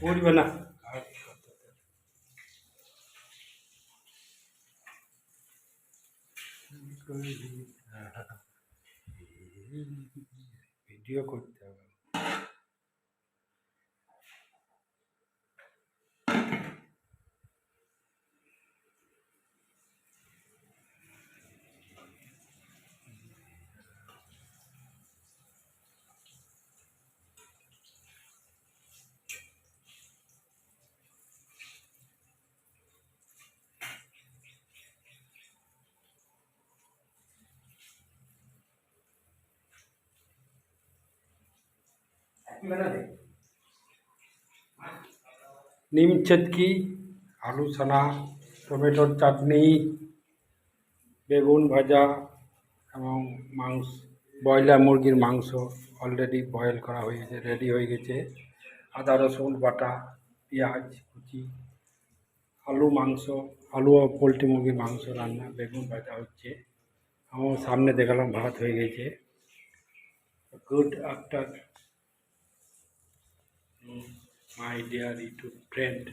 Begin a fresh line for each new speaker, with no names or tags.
উঠবে না। ভিডিও করতে হবে। নিম চেটকি, আলু ছানা, টমেটোর চাটনি, বেগুন ভাজা এবং মাংস, ব্রয়লার মুরগির মাংস অলরেডি বয়েল করা হয়ে গেছে, রেডি হয়ে গেছে। আদা রসুন বাটা, পেঁয়াজ কুচি, আলু মাংস, আলু ও পোলট্রি মুরগির মাংস রান্না, বেগুন ভাজা হচ্ছে। আমার সামনে দেখালাম ভাত হয়ে গেছে। Good after my dear YouTube friend.